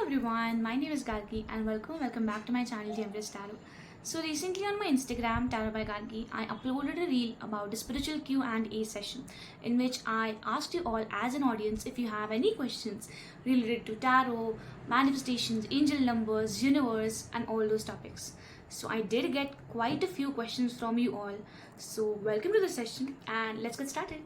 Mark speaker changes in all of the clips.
Speaker 1: everyone, my name is Gargi and welcome back to my channel Embrace Tarot. So recently on my Instagram Tarot by Gargi, I uploaded a reel about a spiritual Q&A session in which I asked you all as an audience if you have any questions related to tarot, manifestations, angel numbers, universe and all those topics. So I did get quite a few questions from you all. So welcome to the session and let's get started.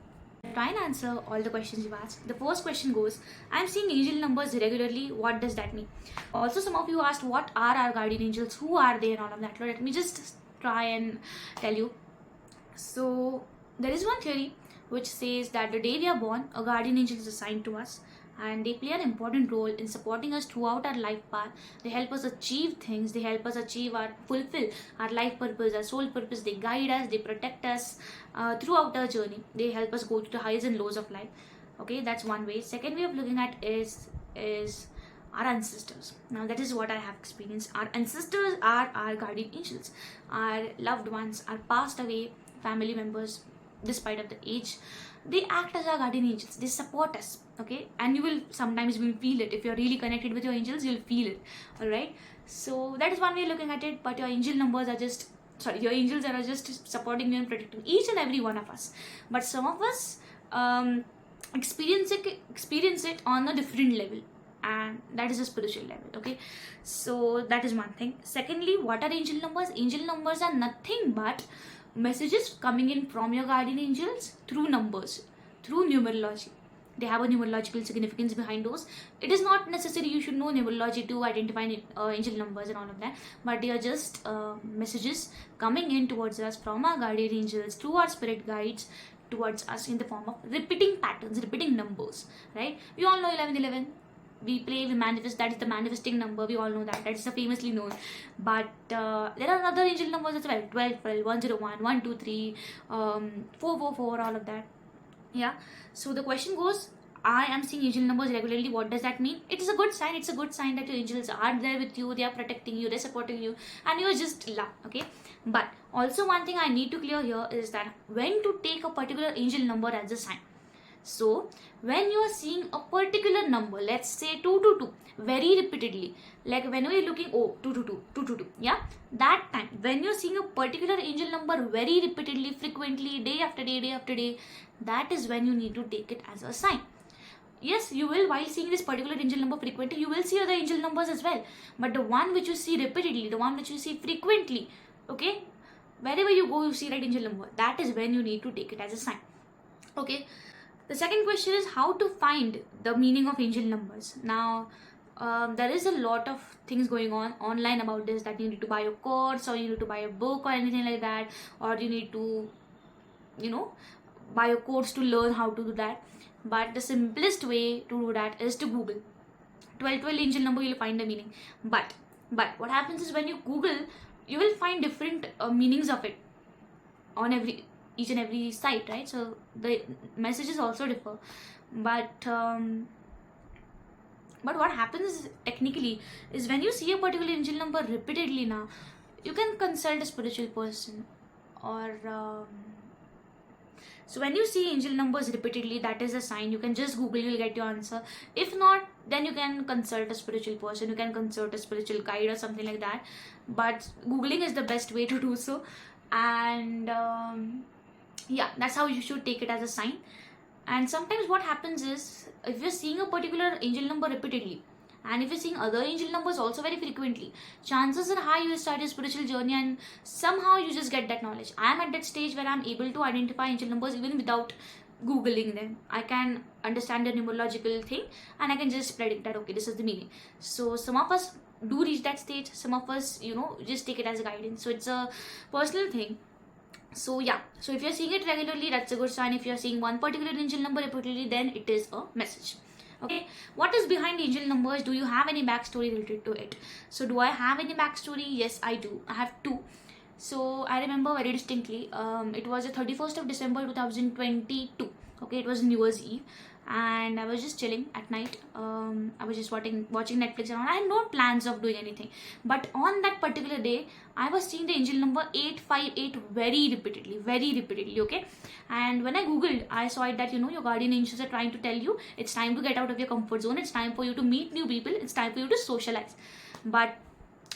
Speaker 1: Try and answer all the questions you've asked. The first question goes, I'm seeing angel numbers regularly. What does that mean? Also, some of you asked, what are our guardian angels? Who are they and all of that? Let me just try and tell you. So, there is one theory which says that the day we are born, a guardian angel is assigned to us and they play an important role in supporting us throughout our life path. They help us achieve things, they help us fulfill our life purpose, our soul purpose. They guide us, they protect us throughout our journey. They help us go through the highs and lows of life. Okay, that's one way. Second way of looking at is our ancestors. Now that is what I have experienced. Our ancestors are our guardian angels. Our loved ones, our passed away family members, despite of the age, they act as our guardian angels. They support us. Okay, and you will sometimes feel it. If you're really connected with your angels, you'll feel it. All right, so that is one way of looking at it. But your angel numbers are just your angels are just supporting you and protecting each and every one of us. But some of us experience it on a different level, and that is a spiritual level. Okay, so that is one thing. Secondly, what are angel numbers? Angel numbers are nothing but messages coming in from your guardian angels through numbers, through numerology. They have a numerological significance behind those. It is not necessary you should know numerology to identify angel numbers and all of that, but they are just messages coming in towards us from our guardian angels through our spirit guides towards us in the form of repeating patterns, repeating numbers, right? We all know 1111. We manifest. That is the manifesting number. We all know that. That is the famously known. But there are other angel numbers as well. 12, 12, 101, 123, 444, all of that. Yeah, so the question goes, I am seeing angel numbers regularly. What does that mean? It is a good sign. It's a good sign that your angels are there with you. They are protecting you, they're supporting you, and you're just love. Okay, but also one thing I need to clear here is that when to take a particular angel number as a sign. So when you are seeing a particular number, let's say 222 very repeatedly, like whenever you're looking, 222 222, yeah, that time when you're seeing a particular angel number very repeatedly, frequently, day after day, that is when you need to take it as a sign. Yes, you will, while seeing this particular angel number frequently, you will see other angel numbers as well, but the one which you see repeatedly, the one which you see frequently, okay, wherever you go you see that angel number, that is when you need to take it as a sign. Okay, the second question is how to find the meaning of angel numbers. Now, there is a lot of things going on online about this, that you need to buy a course or you need to buy a book or anything like that, or you need to, buy a course to learn how to do that. But the simplest way to do that is to Google 1212 angel number. You'll find the meaning. But what happens is when you Google, you will find different meanings of it on each and every site, right? So the messages also differ. But what happens technically is when you see a particular angel number repeatedly, now you can consult a spiritual person, or so when you see angel numbers repeatedly, that is a sign. You can just Google, you'll get your answer. If not, then you can consult a spiritual person, you can consult a spiritual guide or something like that. But Googling is the best way to do so. And yeah, that's how you should take it as a sign. And sometimes what happens is, if you're seeing a particular angel number repeatedly, and if you're seeing other angel numbers also very frequently, chances are high you will start your spiritual journey and somehow you just get that knowledge. I am at that stage where I'm able to identify angel numbers even without Googling them. I can understand the numerological thing and I can just predict that, okay, this is the meaning. So some of us do reach that stage, some of us, just take it as a guidance. So it's a personal thing. So yeah, so if you're seeing it regularly, that's a good sign. If you're seeing one particular angel number repeatedly, then it is a message. Okay, what is behind angel numbers? Do you have any backstory related to it? So do I have any backstory? Yes, I do. I have two. So I remember very distinctly, it was the 31st of December 2022. Okay, it was New Year's Eve, and I was just chilling at night. I was just watching Netflix, and I had no plans of doing anything. But on that particular day, I was seeing the angel number 858 very repeatedly. Okay, and when I googled, I saw it that your guardian angels are trying to tell you it's time to get out of your comfort zone. It's time for you to meet new people. It's time for you to socialize. But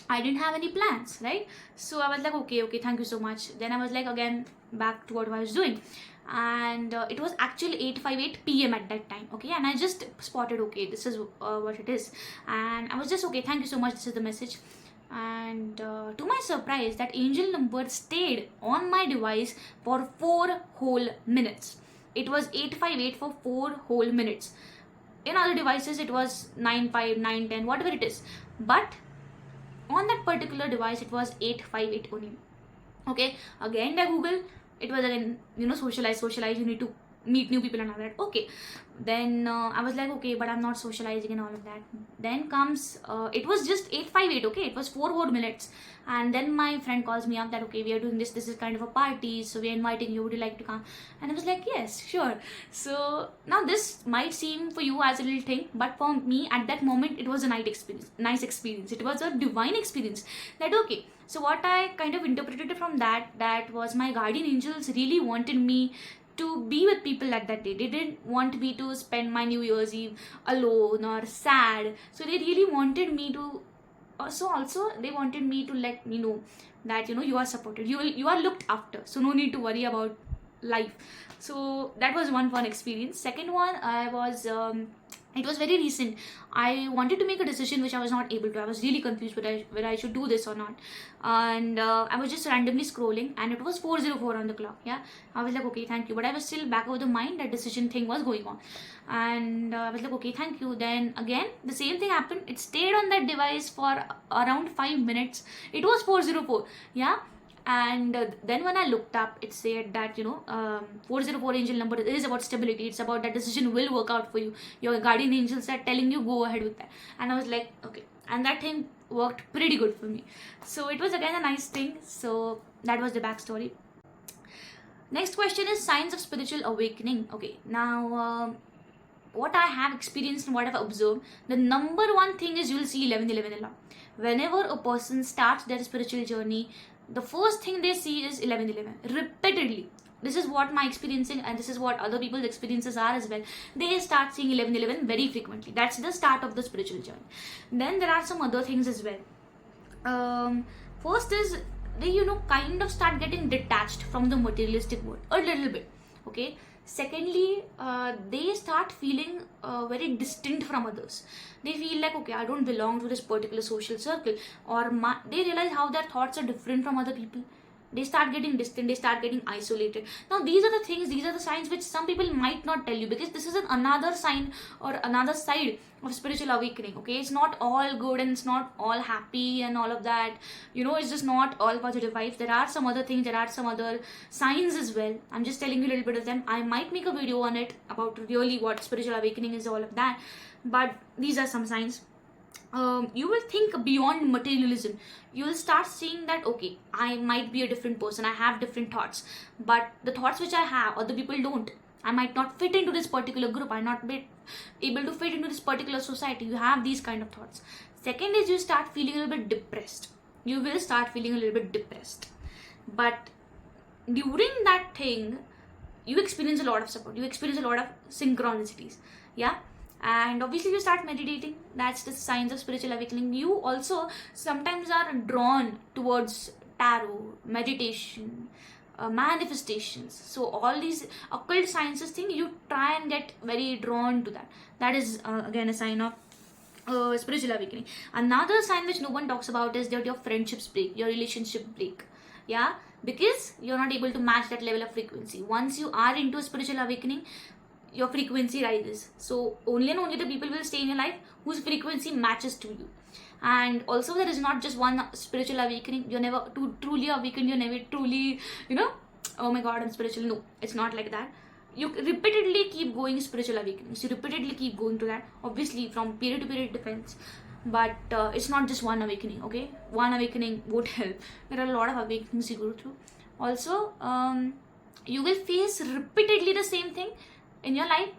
Speaker 1: I didn't have any plans, right? So I was like, okay, thank you so much. Then I was like, again, back to what I was doing. And it was actually 8:58 p.m. at that time, okay? And I just spotted, okay, this is what it is. And I was just, okay, thank you so much, this is the message. And to my surprise, that angel number stayed on my device for 4 whole minutes. It was 8:58 for 4 whole minutes. In other devices, it was 9:05, 9:10, whatever it is. But on that particular device, it was 8:58 only. Okay, again I Google, it was again, socialize, you need to meet new people and all that. Okay, then I was like, okay, but I'm not socializing and all of that. Then comes it was just 8:58, okay, it was 4 more minutes. And then my friend calls me up that, okay, we are doing this is kind of a party, so we are inviting you, would you like to come? And I was like, yes, sure. So now this might seem for you as a little thing, but for me at that moment, it was a nice experience. It was a divine experience. That, okay, so what I kind of interpreted from that was my guardian angels really wanted me to be with people at that day. They didn't want me to spend my New Year's Eve alone or sad. So they really wanted me to also they wanted me to let me know that you are supported, you are looked after, so no need to worry about life. So that was one fun experience. Second one, it was very recent. I wanted to make a decision which I was not able to. I was really confused whether I should do this or not. And I was just randomly scrolling, and it was 4:04 on the clock. Yeah, I was like, okay, thank you. But I was still back of the mind that decision thing was going on. And I was like, okay, thank you. Then again, the same thing happened. It stayed on that device for around 5 minutes. It was 4:04. Yeah. And then when I looked up, it said that 4:04 angel number is about stability. It's about that decision will work out for you. Your guardian angels are telling you go ahead with that. And I was like, okay, and that thing worked pretty good for me. So it was again a nice thing. So that was the backstory. Next question is signs of spiritual awakening. Okay, now what I have experienced and what I've observed, the number one thing is you'll see 11:11 a lot. Whenever a person starts their spiritual journey, the first thing they see is 11:11 repeatedly. This is what my experiencing, and this is what other people's experiences are as well. They start seeing 11:11 very frequently. That's the start of the spiritual journey. Then there are some other things as well. First is they kind of start getting detached from the materialistic world a little bit. Okay. Secondly, they start feeling very distant from others. They feel like, okay, I don't belong to this particular social circle, or they realize how their thoughts are different from other people. They start getting distant, they start getting isolated. Now these are the things, these are the signs which some people might not tell you, because this is another sign or another side of spiritual awakening. Okay, it's not all good and it's not all happy and all of that. It's just not all positive vibes. There are some other things, there are some other signs as well. I'm just telling you a little bit of them. I might make a video on it about really what spiritual awakening is, all of that. But these are some signs. You will think beyond materialism. You will start seeing that, okay, I might be a different person, I have different thoughts, but the thoughts which I have, other people don't. I might not fit into this particular group, I might not be able to fit into this particular society. You have these kind of thoughts. Second is you start feeling a little bit depressed. You will start feeling a little bit depressed. But during that thing, you experience a lot of support. You experience a lot of synchronicities. Yeah. And obviously you start meditating. That's the signs of spiritual awakening. You also sometimes are drawn towards tarot, meditation, manifestations. So all these occult sciences thing, you try and get very drawn to that. That is again a sign of spiritual awakening. Another sign which no one talks about is that your friendships break, your relationship break. Yeah, because you're not able to match that level of frequency. Once you are into a spiritual awakening, your frequency rises. So only and only the people will stay in your life whose frequency matches to you. And also there is not just one spiritual awakening. You're never truly awakened. You're never truly, oh my God, I'm spiritual. No, it's not like that. You repeatedly keep going spiritual awakenings. You repeatedly keep going to that. Obviously from period to period it depends. But it's not just one awakening, okay? One awakening won't help. There are a lot of awakenings you go through. Also, you will face repeatedly the same thing in your life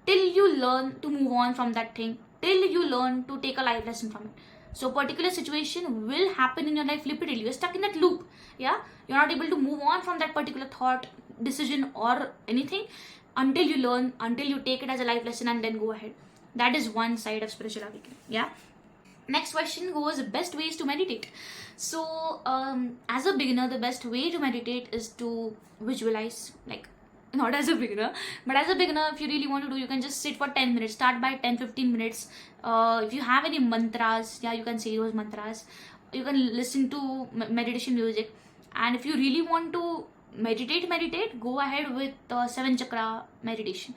Speaker 1: till you learn to move on from that thing, till you learn to take a life lesson from it. So particular situation will happen in your life repeatedly. You're stuck in that loop. Yeah, you're not able to move on from that particular thought, decision, or anything until you learn, until you take it as a life lesson and then go ahead. That is one side of spiritual awakening. Yeah. Next question goes, best ways to meditate. So as a beginner, the best way to meditate is to visualize, like, not as a beginner, but as a beginner, if you really want to do, you can just sit for 10 minutes, start by 10-15 minutes. If you have any mantras, yeah, you can say those mantras. You can listen to meditation music. And if you really want to meditate, go ahead with 7 chakra meditation.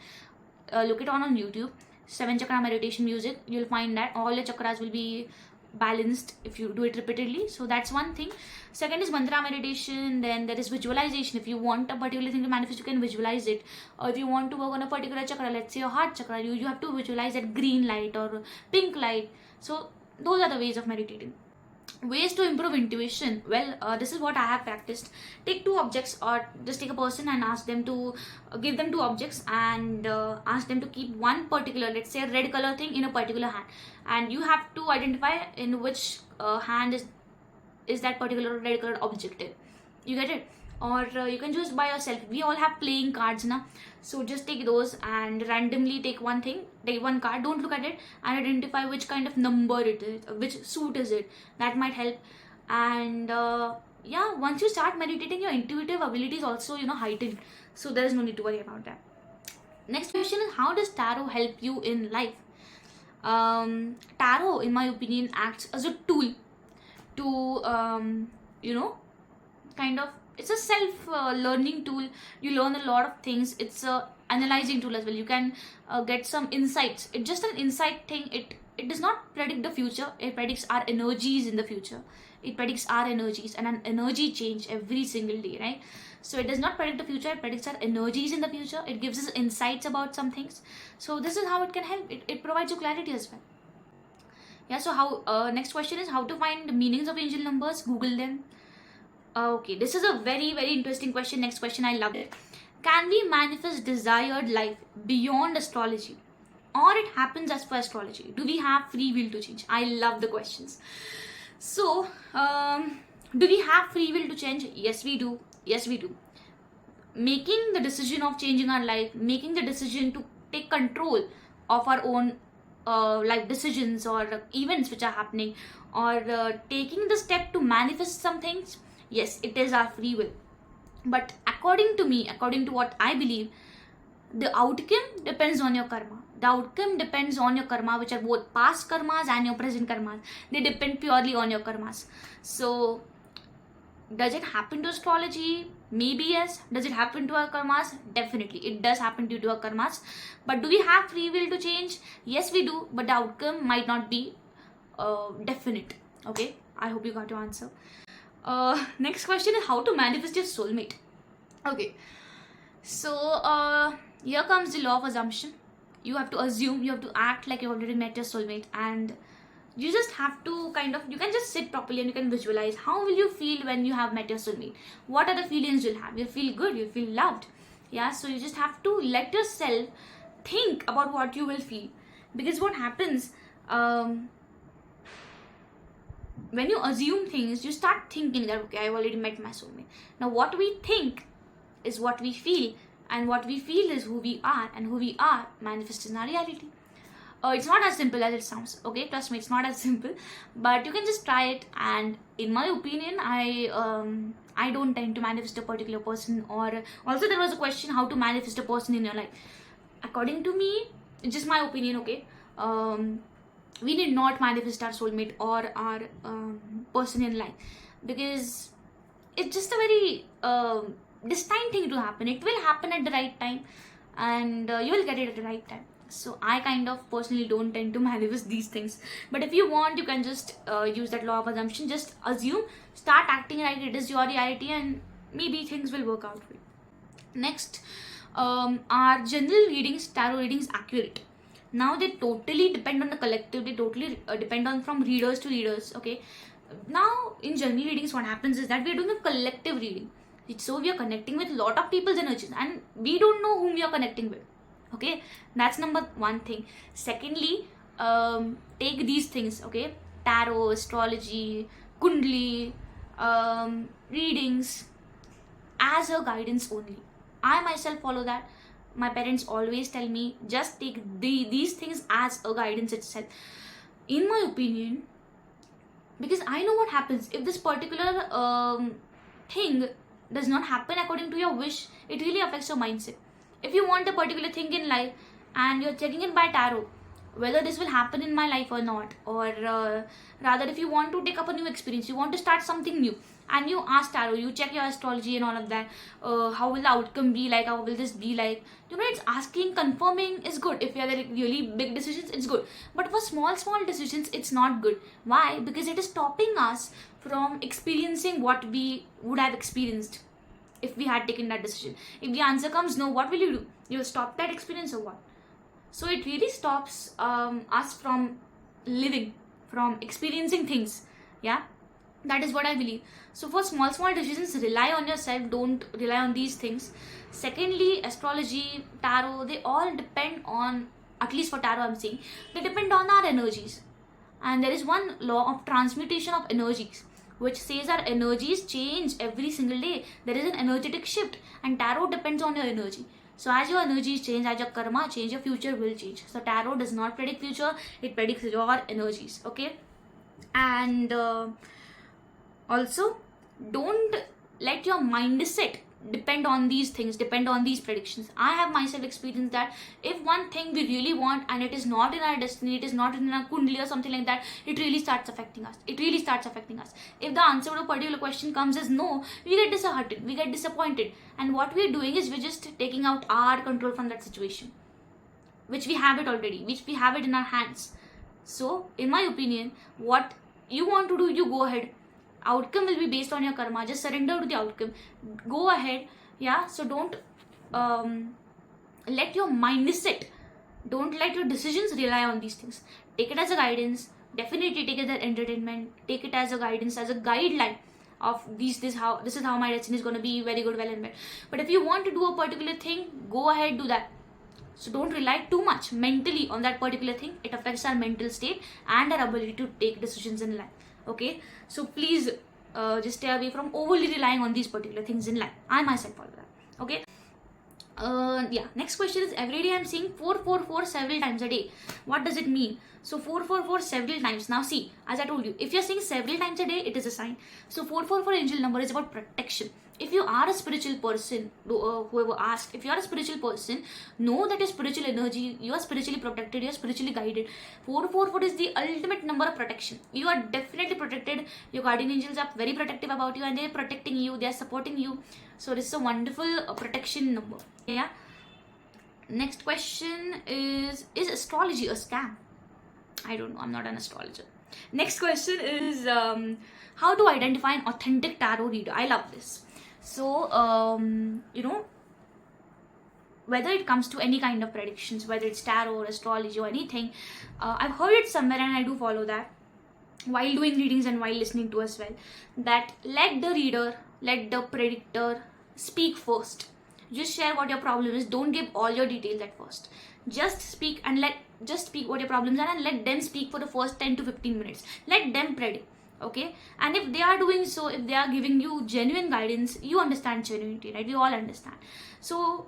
Speaker 1: Look it on YouTube, 7 chakra meditation music. You'll find that all your chakras will be balanced if you do it repeatedly. So that's one thing. Second is mantra meditation. Then there is visualization. If you want a particular thing to manifest, you can visualize it. Or if you want to work on a particular chakra, let's say your heart chakra, you have to visualize that green light or pink light. So those are the ways of meditating. Ways to improve intuition. Well, this is what I have practiced. Take 2 objects, or just take a person and ask them to give them 2 objects, and ask them to keep one particular, let's say a red color thing, in a particular hand, and you have to identify in which hand is that particular red colored object in. You get it? Or you can choose by yourself. We all have playing cards now, so just take those and randomly take one thing, take one card, don't look at it, and identify which kind of number it is, which suit is it. That might help. And yeah, once you start meditating, your intuitive ability is also, heightened, so there is no need to worry about that. Next question is, how does tarot help you in life? Tarot, in my opinion, acts as a tool to kind of, it's a self learning tool. You learn a lot of things. It's a analyzing tool as well. You can get some insights. It's just an insight thing. It does not predict the future. It predicts our energies in the future. It predicts our energies and an energy change every single day, right? So it does not predict the future. It predicts our energies in the future. It gives us insights about some things. So this is how it can help. It provides you clarity as well. Yeah, so how next question is, how to find the meanings of angel numbers. Google them. Okay, this is a very, very interesting question. Next question, I loved it. Can we manifest desired life beyond astrology, or it happens as per astrology? Do we have free will to change? I love the questions. So, do we have free will to change? Yes, we do. Yes, we do. Making the decision of changing our life, making the decision to take control of our own life decisions or events which are happening, or taking the step to manifest some things, yes, it is our free will. But according to me, according to what I believe, the outcome depends on your karma. The outcome depends on your karma, which are both past karmas and your present karmas. They depend purely on your karmas. So, does it happen to astrology? Maybe yes. Does it happen to our karmas? Definitely. It does happen due to our karmas. But do we have free will to change? Yes, we do. But the outcome might not be definite. Okay? I hope you got your answer. Next question is, how to manifest your soulmate. Okay, so here comes the law of assumption. You have to assume, you have to act like you've already met your soulmate, and you just have to you can just sit properly and you can visualize how will you feel when you have met your soulmate. What are the feelings you'll have? You'll feel good, you'll feel loved. Yeah, so you just have to let yourself think about what you will feel, because what happens, when you assume things, you start thinking that, okay, I've already met my soulmate. Now what we think is what we feel, and what we feel is who we are, and who we are manifests in our reality. It's not as simple as it sounds, okay? Trust me, it's not as simple, but you can just try it. And in my opinion, I don't tend to manifest a particular person. Or also there was a question, how to manifest a person in your life. According to me, it's just my opinion, okay? We need not manifest our soulmate or our person in life, because it's just a very destined thing to happen. It will happen at the right time, and you will get it at the right time. So I kind of personally don't tend to manifest these things. But if you want, you can just use that law of assumption. Just assume, start acting like it is your reality, and maybe things will work out for you. Next, are general readings, tarot readings, accurate? Now they totally depend on the collective. They totally depend on from readers to readers. Okay. Now in general readings, what happens is that we are doing a collective reading. So we are connecting with a lot of people's energies, and we don't know whom we are connecting with. Okay, that's number one thing. Secondly, take these things, okay, tarot, astrology, kundli, readings, as a guidance only. I myself follow that. My parents always tell me just take these things as a guidance itself. In my opinion, because I know what happens if this particular thing does not happen according to your wish, it really affects your mindset. If you want a particular thing in life and you're checking it by tarot, whether this will happen in my life or not, or rather, if you want to take up a new experience, you want to start something new, and you ask tarot, you check your astrology and all of that, how will the outcome be like, how will this be like, it's asking, confirming is good. If you are like really big decisions, it's good, but for small decisions, it's not good. Why? Because it is stopping us from experiencing what we would have experienced if we had taken that decision. If the answer comes no, what will you do? You will stop that experience or what? So it really stops us from living, from experiencing things. Yeah, that is what I believe. So for small decisions, rely on yourself, don't rely on these things. Secondly, astrology, tarot, they all depend on, at least for tarot I'm saying, they depend on our energies. And there is one law of transmutation of energies, which says our energies change every single day. There is an energetic shift, and tarot depends on your energy. So as your energies change, as your karma change, your future will change. So tarot does not predict future, it predicts your energies. Okay, and also, don't let your mindset depend on these things, depend on these predictions. I have myself experienced that if one thing we really want and it is not in our destiny, it is not in our kundli or something like that, it really starts affecting us. It really starts affecting us. If the answer to a particular question comes as no, we get disheartened, we get disappointed, and what we're doing is we're just taking out our control from that situation, which we have it already, which we have it in our hands. So in my opinion, what you want to do, you go ahead. Outcome will be based on your karma. Just surrender to the outcome, go ahead. Yeah, so don't let your mindset, don't let your decisions rely on these things. Take it as a guidance, definitely take it as entertainment, take it as a guidance, as a guideline of this is how my destiny is going to be, very good, well and well. But if you want to do a particular thing, go ahead, do that. So don't rely too much mentally on that particular thing. It affects our mental state and our ability to take decisions in life. Okay, so please just stay away from overly relying on these particular things in life. I myself follow that. Okay, yeah, next question is, every day I'm seeing 444 several times a day. What does it mean? So 444 several times. Now see, as I told you, if you're seeing several times a day, it is a sign. So 444 angel number is about protection. If you are a spiritual person, whoever asked, if you are a spiritual person, know that your spiritual energy, you are spiritually protected, you are spiritually guided. 444 is the ultimate number of protection. You are definitely protected. Your guardian angels are very protective about you, and they are protecting you, they are supporting you. So this is a wonderful protection number. Yeah. Next question is astrology a scam? I don't know, I'm not an astrologer. Next question is how to identify an authentic tarot reader. I love this. So whether it comes to any kind of predictions, whether it's tarot or astrology or anything, I've heard it somewhere and I do follow that while doing readings and while listening to as well, that let the reader, let the predictor speak first. Just share what your problem is. Don't give all your details at first. Just speak what your problems are, and let them speak for the first 10 to 15 minutes. Let them predict. Okay, and if they are doing so, if they are giving you genuine guidance, you understand genuinity, right? We all understand. So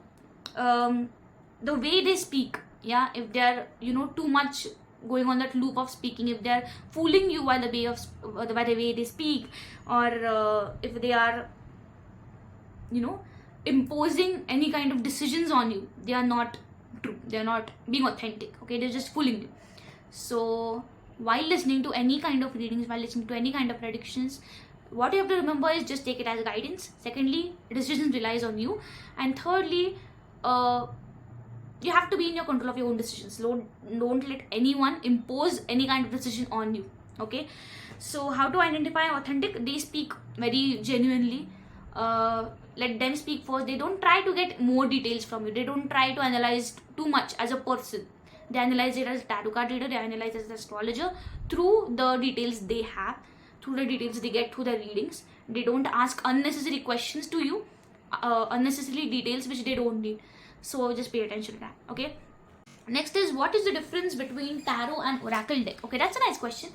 Speaker 1: the way they speak, yeah, if they are too much going on that loop of speaking, if they are fooling you by the way they speak, or if they are imposing any kind of decisions on you, they are not true, they are not being authentic. Okay, they're just fooling you. So while listening to any kind of readings, while listening to any kind of predictions, what you have to remember is just take it as guidance. Secondly, decision relies on you. And thirdly, you have to be in your control of your own decisions. Don't let anyone impose any kind of decision on you. Okay, so how to identify authentic? They speak very genuinely. Let them speak first. They don't try to get more details from you. They don't try to analyze too much as a person. They analyze it as a tarot card reader, they analyze it as an astrologer through the details they have, through the details they get through their readings. They don't ask unnecessary questions to you, unnecessary details which they don't need. So just pay attention to that. Okay. Next is, what is the difference between tarot and oracle deck? Okay, that's a nice question.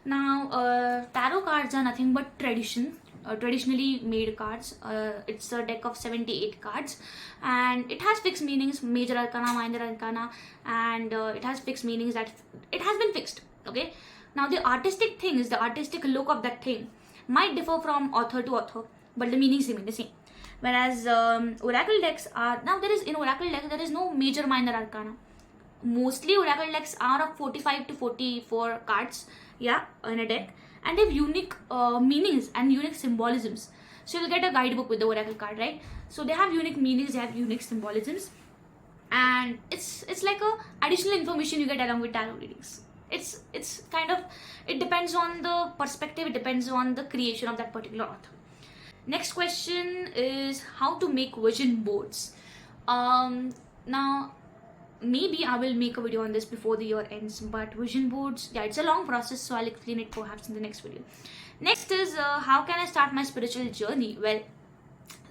Speaker 1: Now, tarot cards are nothing but traditionally made cards. It's a deck of 78 cards, and it has fixed meanings, major arcana, minor arcana, and it has fixed meanings that it has been fixed. Okay. Now, the artistic things, the artistic look of that thing might differ from author to author, but the meanings remain the same. Whereas oracle decks are, now in oracle deck there is no major minor arcana. Mostly oracle decks are of 45 to 44 cards, yeah, in a deck, and they have unique meanings and unique symbolisms. So you'll get a guidebook with the oracle card, right? So they have unique meanings, they have unique symbolisms, and it's like a additional information you get along with tarot readings. It's kind of, it depends on the perspective, it depends on the creation of that particular author. Next question is how to make vision boards. Now, maybe I will make a video on this before the year ends, but vision boards, yeah, it's a long process, so I'll explain it perhaps in the next video. Next is how can I start my spiritual journey? Well,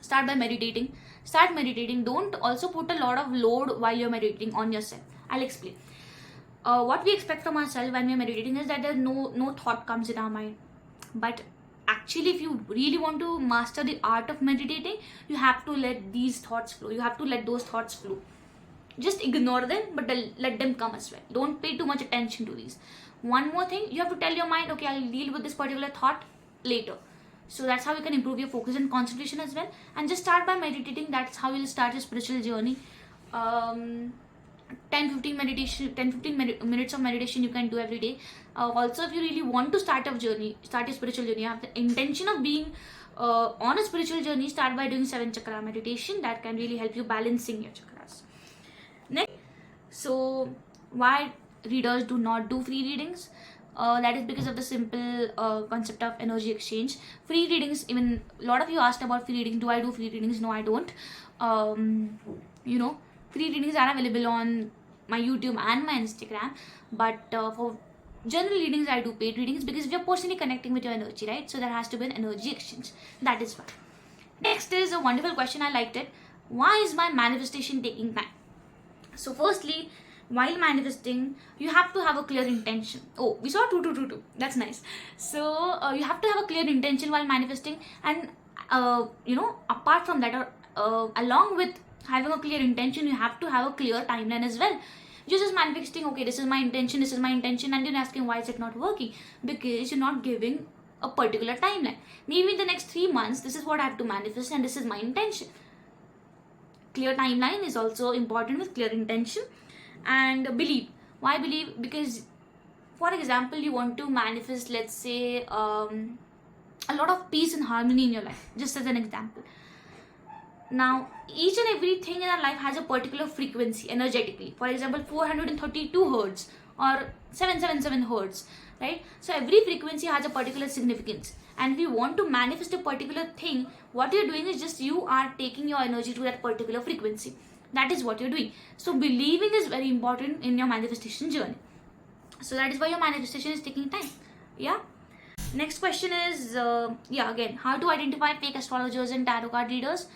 Speaker 1: start by meditating. Start meditating. Don't also put a lot of load while you're meditating on yourself. I'll explain. What we expect from ourselves when we're meditating is that no thought comes in our mind. But actually, if you really want to master the art of meditating, you have to let these thoughts flow. You have to let those thoughts flow. Just ignore them, but let them come as well. Don't pay too much attention to these. One more thing, you have to tell your mind, okay, I'll deal with this particular thought later. So that's how you can improve your focus and concentration as well. And just start by meditating. That's how you'll start your spiritual journey. 10-15 minutes of meditation you can do every day. Also, if you really want to start your spiritual journey, you have the intention of being on a spiritual journey, start by doing 7 chakra meditation. That can really help you balancing your chakras. Next, so why readers do not do free readings? That is because of the simple concept of energy exchange. Free readings, even a lot of you asked about free readings. Do I do free readings? No, I don't. Free readings are available on my YouTube and my Instagram, but for general readings I do paid readings because we are personally connecting with your energy, right? So there has to be an energy exchange. That is why. Next is a wonderful question, I liked it. Why is my manifestation taking time? So firstly, while manifesting, you have to have a clear intention. Oh, we saw 2. That's nice. So you have to have a clear intention while manifesting, and apart from that, or along with having a clear intention, you have to have a clear timeline as well. You're just manifesting, okay, this is my intention, and you're asking why is it not working? Because you're not giving a particular timeline. Maybe in the next 3 months, this is what I have to manifest, and this is my intention. Clear timeline is also important with clear intention. And believe. Why believe? Because, for example, you want to manifest, let's say, a lot of peace and harmony in your life, just as an example. Now, each and everything in our life has a particular frequency energetically. For example, 432 hertz or 777 hertz, right? So every frequency has a particular significance. And if you want to manifest a particular thing, what you're doing is just you are taking your energy to that particular frequency. That is what you're doing. So believing is very important in your manifestation journey. So that is why your manifestation is taking time. Yeah. Next question is, again, how to identify fake astrologers and tarot card readers?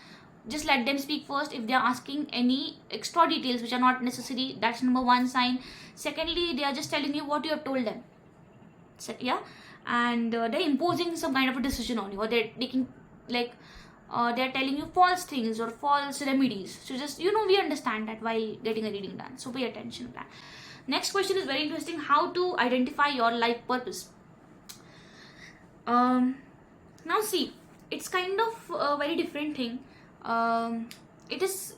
Speaker 1: Just let them speak first. If they are asking any extra details which are not necessary, that's number 1 sign. Secondly, they are just telling you what you have told them. So, yeah. And they're imposing some kind of a decision on you, or they're taking they're telling you false things or false remedies. So just, we understand that while getting a reading done. So pay attention to that. Next question is very interesting. How to identify your life purpose? Now see, it's kind of a very different thing. It is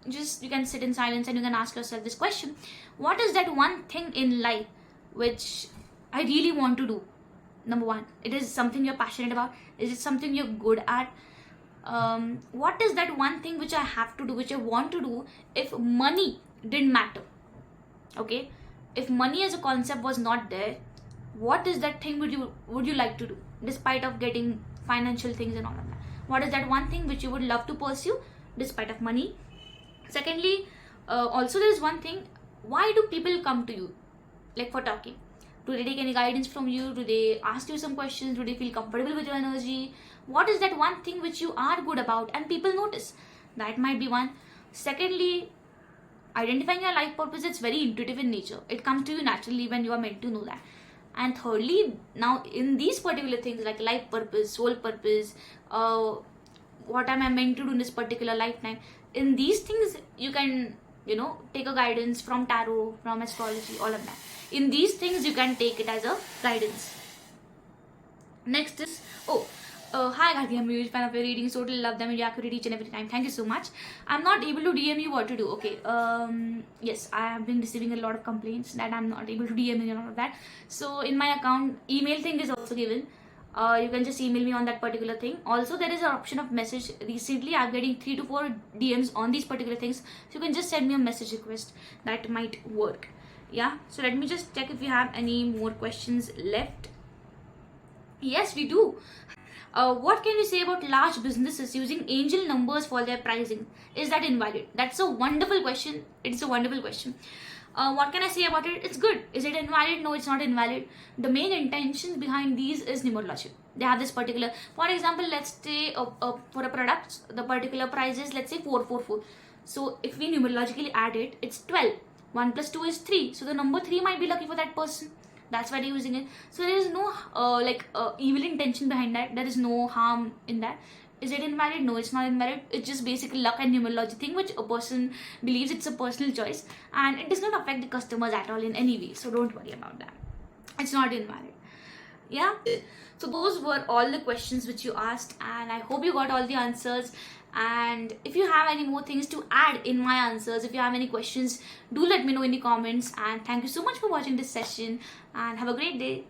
Speaker 1: just, you can sit in silence and you can ask yourself this question. What is that one thing in life which I really want to do? Number 1, it is something you're passionate about. Is it something you're good at? What is that one thing which I have to do, which I want to do if money didn't matter? Okay, if money as a concept was not there, what is that thing would you like to do despite of getting financial things and all of that? What is that one thing which you would love to pursue despite of money? Secondly, also there is one thing. Why do people come to you, like for talking? Do they take any guidance from you? Do they ask you some questions? Do they feel comfortable with your energy? What is that one thing which you are good about and people notice? That might be one. Secondly, identifying your life purpose, it's very intuitive in nature. It comes to you naturally when you are meant to know that. And thirdly, now in these particular things like life purpose, soul purpose, uh, what am I meant to do in this particular lifetime, in these things you can, take a guidance from tarot, from astrology, all of that. In these things you can take it as a guidance. Next is, hi Gandhi, I'm a huge fan of your readings. Totally love them. You accurate each and every time. Thank you so much. I'm not able to DM you what to do. Okay. Yes, I have been receiving a lot of complaints that I'm not able to DM you and all of that. So in my account, email thing is also given. You can just email me on that particular thing. Also, there is an option of message. Recently, I'm getting 3 to 4 DMs on these particular things. So you can just send me a message request. That might work. Yeah. So let me just check if you have any more questions left. Yes, we do. What can you say about large businesses using angel numbers for their pricing? Is that invalid? That's a wonderful question. It's a wonderful question. What can I say about it? It's good. Is it invalid? No, it's not invalid. The main intention behind these is numerology. They have this particular, for example, let's say for a product, the particular price is, let's say, 444. So if we numerologically add it, it's 12. 1 plus 2 is 3. So the number 3 might be lucky for that person. That's why they're using it. So there is no evil intention behind that. There is no harm in that. Is it invalid? No, it's not invalid. It's just basically luck and numerology thing, which a person believes. It's a personal choice, and it does not affect the customers at all in any way. So don't worry about that. It's not invalid. Yeah. So those were all the questions which you asked, and I hope you got all the answers. And if you have any more things to add in my answers, if you have any questions, do let me know in the comments. And thank you so much for watching this session, and have a great day.